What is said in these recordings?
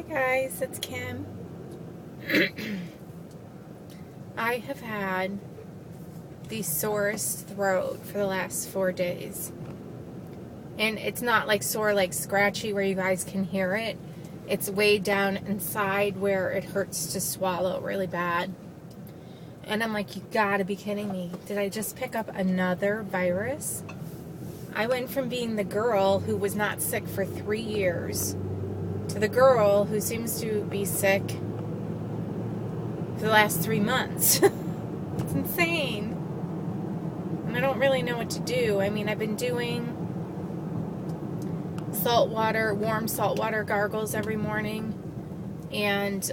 Hi guys, it's Kim. I have had the sorest throat for the last 4 days. And it's not like sore, like scratchy where you guys can hear it. It's way down inside where it hurts to swallow really bad. And I'm like, you gotta be kidding me. Did I just pick up another virus? I went from being the girl who was not sick for 3 years to the girl who seems to be sick for the last 3 months. It's insane. And I don't really know what to do. I mean, I've been doing warm saltwater gargles every morning. And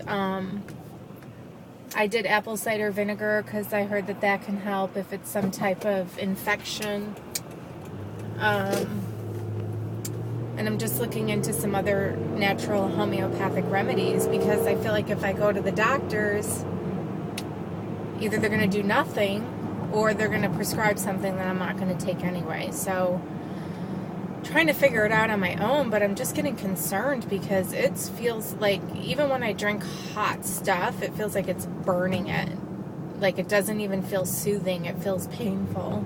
I did apple cider vinegar because I heard that that can help if it's some type of infection. And I'm just looking into some other natural homeopathic remedies because I feel like if I go to the doctors, either they're going to do nothing or they're going to prescribe something that I'm not going to take anyway. So trying to figure it out on my own, but I'm just getting concerned because it feels like even when I drink hot stuff, it feels like it's burning it. Like it doesn't even feel soothing. It feels painful.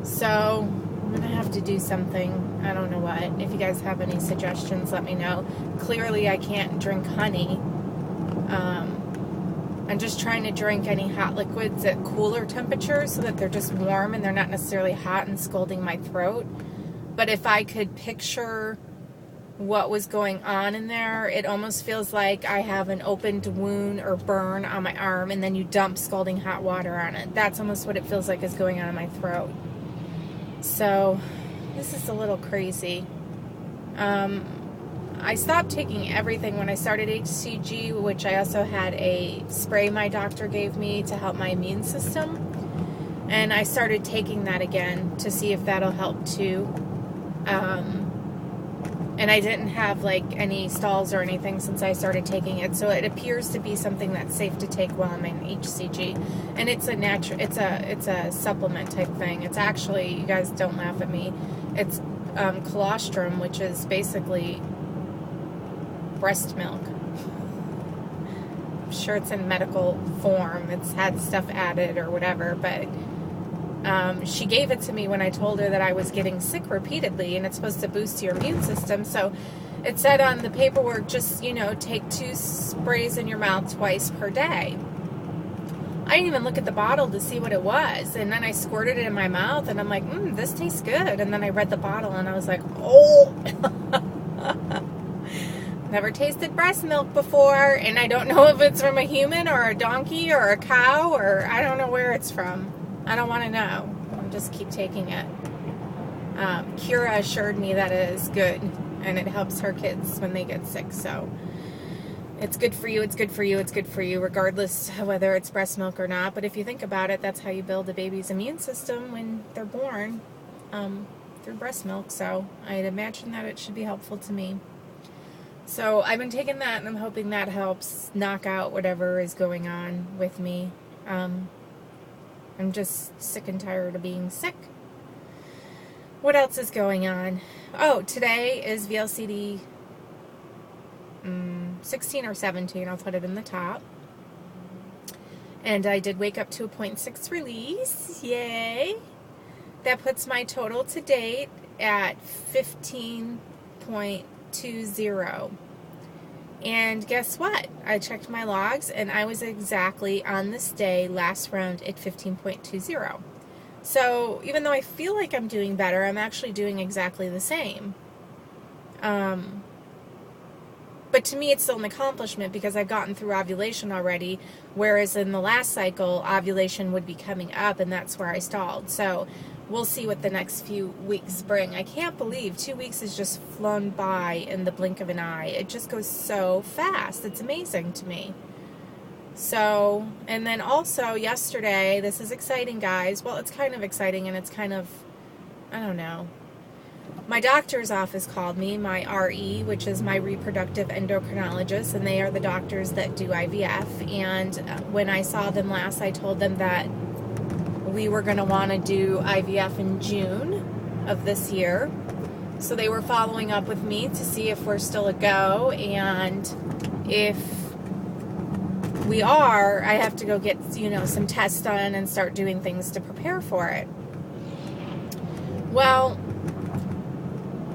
So I'm going to have to do something. I don't know what. If you guys have any suggestions, let me know. Clearly, I can't drink honey. I'm just trying to drink any hot liquids at cooler temperatures so that they're just warm and they're not necessarily hot and scalding my throat. But if I could picture what was going on in there, it almost feels like I have an opened wound or burn on my arm and then you dump scalding hot water on it. That's almost what it feels like is going on in my throat. So this is a little crazy. I stopped taking everything when I started HCG, which I also had a spray my doctor gave me to help my immune system. And I started taking that again to see if that'll help too. And I didn't have like any stalls or anything since I started taking it. So it appears to be something that's safe to take while I'm in HCG. And it's a supplement type thing. It's actually, you guys don't laugh at me, it's colostrum, which is basically breast milk. I'm sure it's in medical form. It's had stuff added or whatever, but she gave it to me when I told her that I was getting sick repeatedly, and it's supposed to boost your immune system. So it said on the paperwork, just, take 2 sprays in your mouth twice per day. I didn't even look at the bottle to see what it was, and then I squirted it in my mouth, and I'm like, this tastes good. And then I read the bottle, and I was like, oh. Never tasted breast milk before, and I don't know if it's from a human or a donkey or a cow, or I don't know where it's from. I don't want to know. I'll just keep taking it. Kira assured me that it is good, and it helps her kids when they get sick, so it's good for you, it's good for you, it's good for you, regardless of whether it's breast milk or not. But if you think about it, that's how you build a baby's immune system when they're born, through breast milk, so I'd imagine that it should be helpful to me. So I've been taking that, and I'm hoping that helps knock out whatever is going on with me. I'm just sick and tired of being sick. What else is going on? Oh, today is VLCD 16 or 17. I'll put it in the top. And I did wake up to a 0.6 release. Yay! That puts my total to date at 15.20. And guess what? I checked my logs, and I was exactly on this day last round at 15.20. So even though I feel like I'm doing better, I'm actually doing exactly the same. But to me, it's still an accomplishment because I've gotten through ovulation already, whereas in the last cycle, ovulation would be coming up, and that's where I stalled. So we'll see what the next few weeks bring. I can't believe 2 weeks has just flown by in the blink of an eye. It just goes so fast. It's amazing to me. So, and then also yesterday, this is exciting, guys. Well, it's kind of exciting, and it's kind of, I don't know. My doctor's office called me, my RE, which is my reproductive endocrinologist, and they are the doctors that do IVF. And when I saw them last, I told them that we were going to want to do IVF in June of this year. So they were following up with me to see if we're still a go, and if we are, I have to go get, some tests done and start doing things to prepare for it. Well,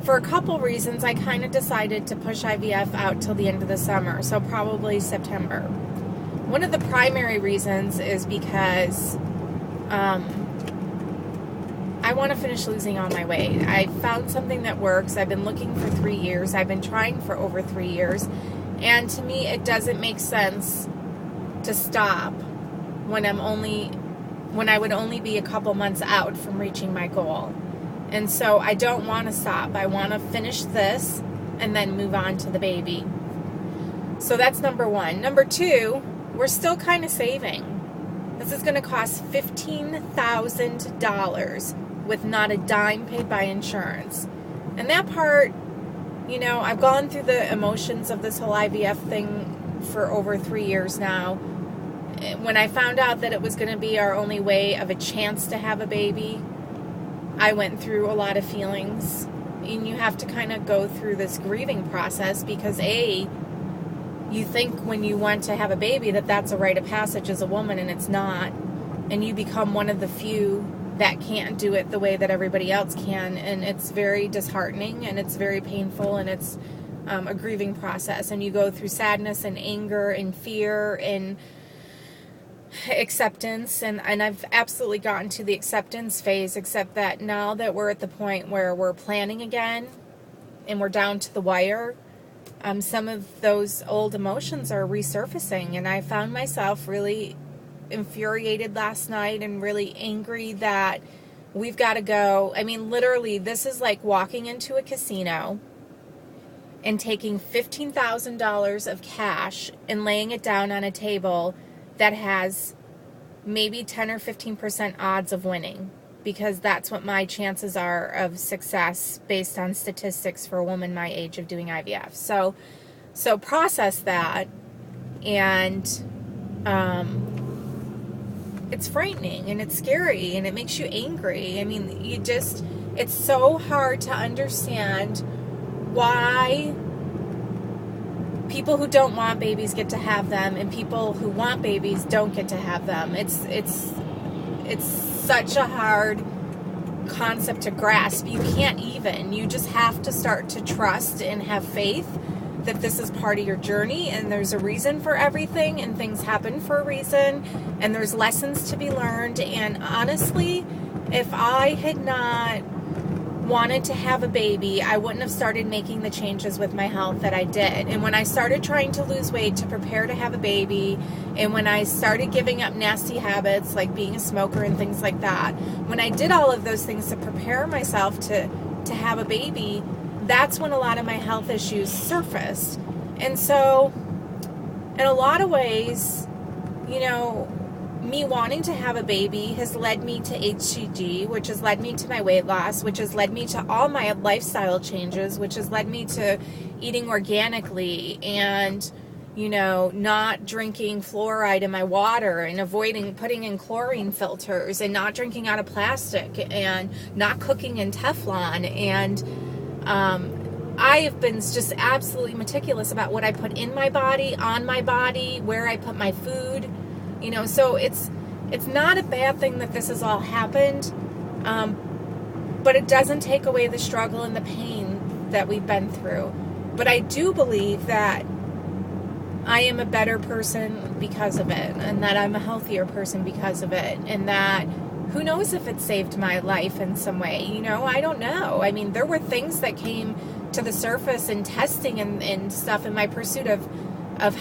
for a couple reasons, I kind of decided to push IVF out till the end of the summer, so probably September. One of the primary reasons is because I want to finish losing all my weight. I found something that works. I've been looking for 3 years. I've been trying for over 3 years. And to me, it doesn't make sense to stop when I would only be a couple months out from reaching my goal. And so I don't want to stop. I want to finish this and then move on to the baby. So that's number one. Number two, we're still kind of saving. This is going to cost $15,000 with not a dime paid by insurance. And that part, I've gone through the emotions of this whole IVF thing for over 3 years now. When I found out that it was going to be our only way of a chance to have a baby, I went through a lot of feelings. And you have to kind of go through this grieving process because you think when you want to have a baby that that's a rite of passage as a woman, and it's not. And you become one of the few that can't do it the way that everybody else can. And it's very disheartening, and it's very painful, and it's a grieving process. And you go through sadness and anger and fear and acceptance. And I've absolutely gotten to the acceptance phase, except that now that we're at the point where we're planning again and we're down to the wire, some of those old emotions are resurfacing. And I found myself really infuriated last night and really angry that we've got to go. I mean, literally, this is like walking into a casino and taking $15,000 of cash and laying it down on a table that has maybe 10 or 15% odds of winning, because that's what my chances are of success based on statistics for a woman my age of doing IVF. So process that, and it's frightening and it's scary and it makes you angry. I mean, it's so hard to understand why people who don't want babies get to have them and people who want babies don't get to have them. It's such a hard concept to grasp. You just have to start to trust and have faith that this is part of your journey, and there's a reason for everything, and things happen for a reason, and there's lessons to be learned. And honestly, if I had not wanted to have a baby, I wouldn't have started making the changes with my health that I did. And when I started trying to lose weight to prepare to have a baby, and when I started giving up nasty habits like being a smoker and things like that, when I did all of those things to prepare myself to have a baby, that's when a lot of my health issues surfaced. And so in a lot of ways, me wanting to have a baby has led me to HCG, which has led me to my weight loss, which has led me to all my lifestyle changes, which has led me to eating organically and, not drinking fluoride in my water and avoiding putting in chlorine filters and not drinking out of plastic and not cooking in Teflon. And I have been just absolutely meticulous about what I put in my body, on my body, where I put my food. So it's not a bad thing that this has all happened, but it doesn't take away the struggle and the pain that we've been through. But I do believe that I am a better person because of it, and that I'm a healthier person because of it, and that who knows if it saved my life in some way. I don't know. I mean, there were things that came to the surface in testing and stuff in my pursuit of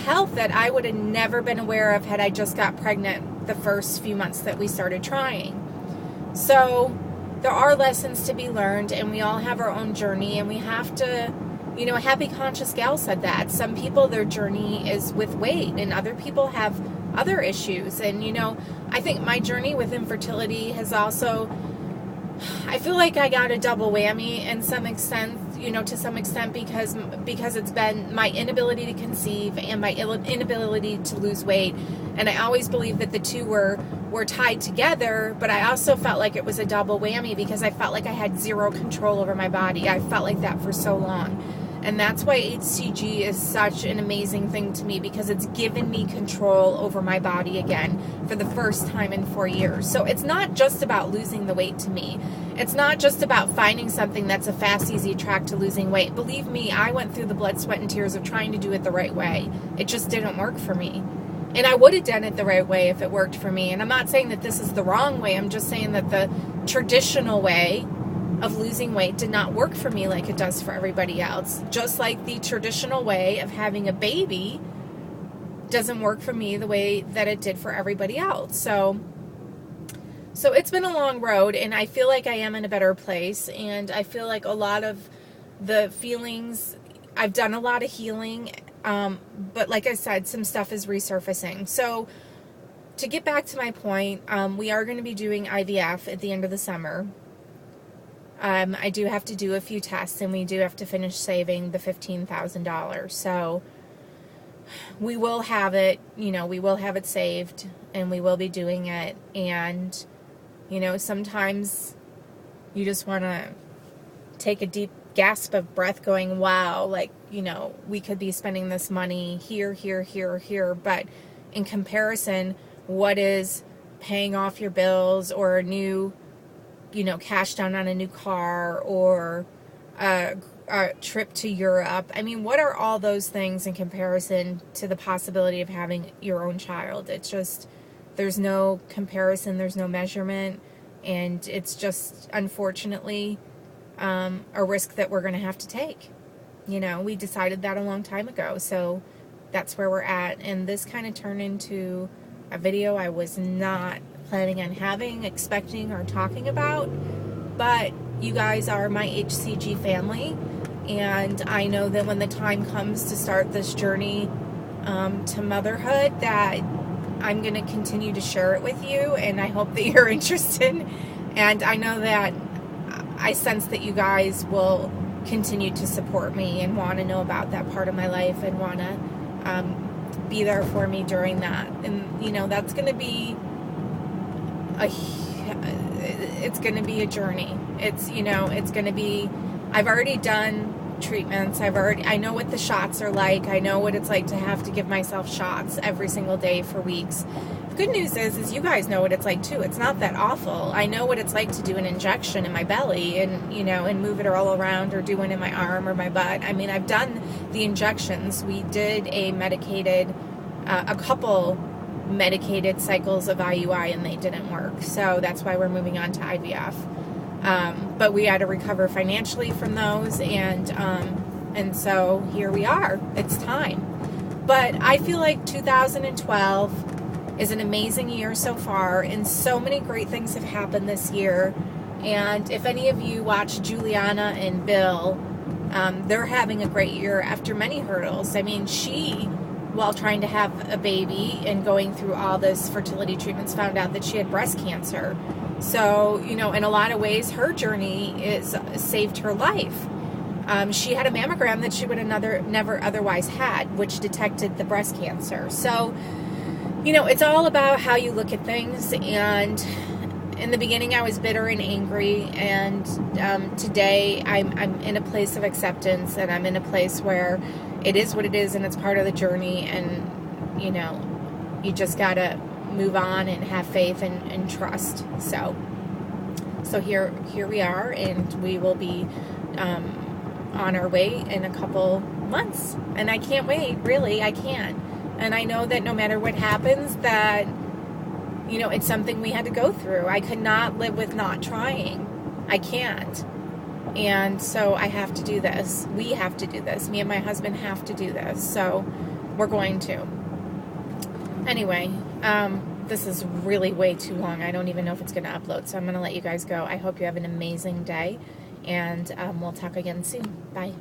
health that I would have never been aware of had I just got pregnant the first few months that we started trying. So there are lessons to be learned, and we all have our own journey, and we have to, a happy conscious gal said that. Some people, their journey is with weight, and other people have other issues. And, I think my journey with infertility has also, I feel like I got a double whammy in some extent, to some extent, because it's been my inability to conceive and my inability to lose weight. And I always believed that the two were were tied together, but I also felt like it was a double whammy because I felt like I had zero control over my body. I felt like that for so long. And that's why HCG is such an amazing thing to me, because it's given me control over my body again for the first time in 4 years. So it's not just about losing the weight to me. It's not just about finding something that's a fast, easy track to losing weight. Believe me, I went through the blood, sweat, and tears of trying to do it the right way. It just didn't work for me. And I would have done it the right way if it worked for me. And I'm not saying that this is the wrong way. I'm just saying that the traditional way of losing weight did not work for me like it does for everybody else. Just like the traditional way of having a baby doesn't work for me the way that it did for everybody else. So it's been a long road, and I feel like I am in a better place. And I feel like a lot of the feelings, I've done a lot of healing, but like I said, some stuff is resurfacing. So to get back to my point, we are going to be doing IVF at the end of the summer. I do have to do a few tests, and we do have to finish saving the $15,000. So we will have it, we will have it saved, and we will be doing it. And, sometimes you just want to take a deep gasp of breath going, wow, like, we could be spending this money here, but in comparison, what is paying off your bills or a new, cash down on a new car or a trip to Europe? I mean, what are all those things in comparison to the possibility of having your own child? It's just, there's no comparison, there's no measurement, and it's just, unfortunately, a risk that we're going to have to take. We decided that a long time ago, so that's where we're at. And this kind of turned into a video I was not planning on having, expecting, or talking about, but you guys are my HCG family, and I know that when the time comes to start this journey to motherhood, that I'm going to continue to share it with you, and I hope that you're interested. And I know that I sense that you guys will continue to support me and want to know about that part of my life and want to be there for me during that. And that's going to be it's going to be a journey. It's going to be, I've already done treatments. I know what the shots are like. I know what it's like to have to give myself shots every single day for weeks. The good news is you guys know what it's like too. It's not that awful. I know what it's like to do an injection in my belly and, and move it all around, or do one in my arm or my butt. I mean, I've done the injections. We did a couple medicated cycles of IUI, and they didn't work. So that's why we're moving on to IVF. But we had to recover financially from those, and so here we are. It's time. But I feel like 2012 is an amazing year so far, and so many great things have happened this year. And if any of you watch Juliana and Bill, they're having a great year after many hurdles. I mean, she, while trying to have a baby and going through all this fertility treatments, found out that she had breast cancer. So, in a lot of ways, her journey saved her life. She had a mammogram that she would have never otherwise had, which detected the breast cancer. So, it's all about how you look at things. And in the beginning, I was bitter and angry. And today, I'm in a place of acceptance, and I'm in a place where it is what it is, and it's part of the journey. And, you just got to move on and have faith and trust. So here we are, and we will be on our way in a couple months, and I can't wait. Really, I can't. And I know that no matter what happens, that it's something we had to go through. I could not live with not trying. I can't. And so I have to do this. We have to do this. Me and my husband have to do this. So we're going to. Anyway, this is really way too long. I don't even know if it's going to upload, so I'm going to let you guys go. I hope you have an amazing day, and we'll talk again soon. Bye.